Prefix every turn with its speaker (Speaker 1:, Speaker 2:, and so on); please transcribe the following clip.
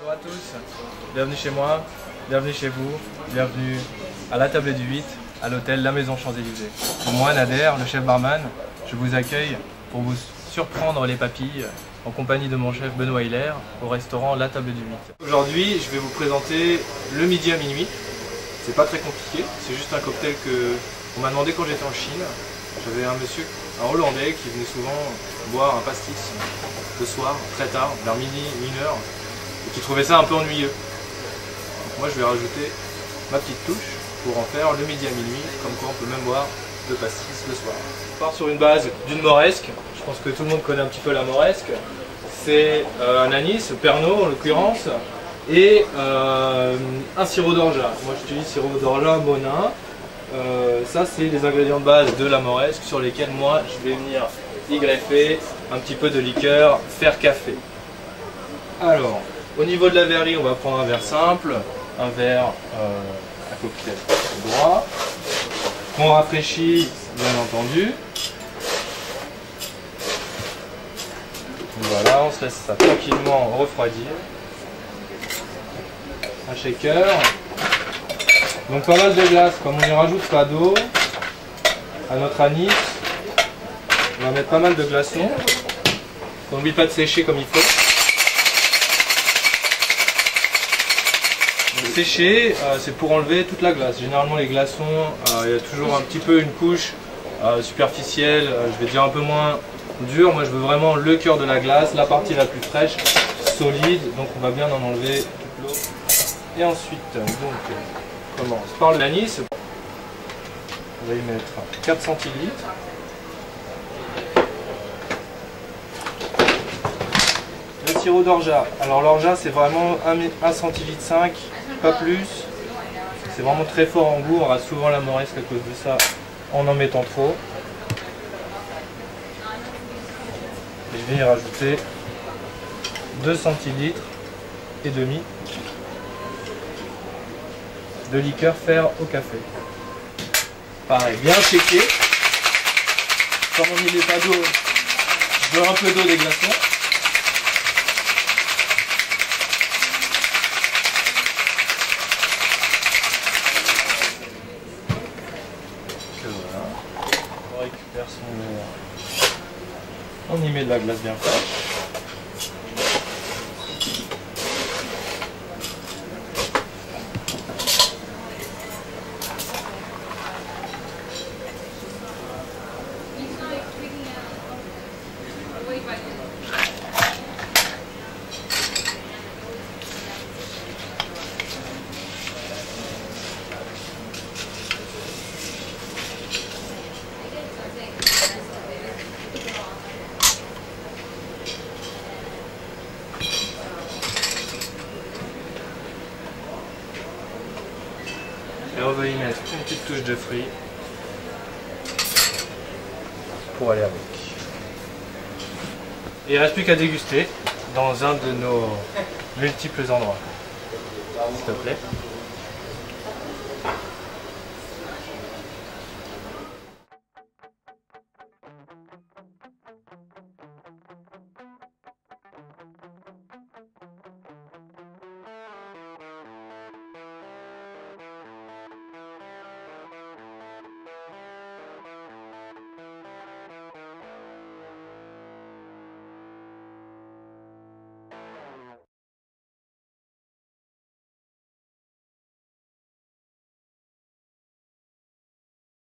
Speaker 1: Bonjour à tous, bienvenue chez moi, bienvenue chez vous, bienvenue à la table du 8, à l'hôtel La Maison Champs-Élysées. Moi, Nader, le chef barman, je vous accueille pour vous surprendre les papilles en compagnie de mon chef Benoît Hiller au restaurant La Table du 8. Aujourd'hui, je vais vous présenter le midi à minuit. C'est pas très compliqué, c'est juste un cocktail qu'on m'a demandé quand j'étais en Chine. J'avais un monsieur, un Hollandais, qui venait souvent boire un pastis le soir, très tard, vers midi, 1h, et qui trouvait ça un peu ennuyeux. Donc moi je vais rajouter ma petite touche pour en faire le midi à minuit, comme quoi on peut même boire le pastis le soir. On part sur une base d'une moresque, je pense que tout le monde connaît un petit peu la moresque. C'est un anis, Pernod en l'occurrence, et un sirop d'orgeat. Moi j'utilise sirop d'orgeat Monin. Ça c'est les ingrédients de base de la moresque sur lesquels moi je vais venir y greffer un petit peu de liqueur, faire café. Alors, au niveau de la verrerie, on va prendre un verre simple, un verre à cocktail droit, qu'on rafraîchit bien entendu. Voilà, on se laisse ça tranquillement refroidir. Un shaker. Donc pas mal de glace, comme on n'y rajoute pas d'eau à notre anis, on va mettre pas mal de glaçons. On n'oublie pas de sécher comme il faut. Donc, sécher, c'est pour enlever toute la glace. Généralement les glaçons, il y a toujours un petit peu une couche superficielle, je vais dire un peu moins dure. Moi je veux vraiment le cœur de la glace, la partie la plus fraîche, solide, donc on va bien en enlever toute l'eau. Et ensuite, donc, on commence par l'anis. On va y mettre 4 centilitres. Le sirop d'orgeat. Alors l'orgeat c'est vraiment 1 centilitre 5, pas plus. C'est vraiment très fort en goût. On rate souvent la moresque à cause de ça en mettant trop. Et je vais y rajouter 2 centilitres et demi de liqueur faire au café. Pareil, bien shaker. Comme on n'y met pas d'eau, je veux un peu d'eau des glaçons. Et voilà. On récupère son verre. On y met de la glace bien fraîche. Et on va y mettre une petite touche de fruits pour aller avec. Et il ne reste plus qu'à déguster dans un de nos multiples endroits. S'il te plaît.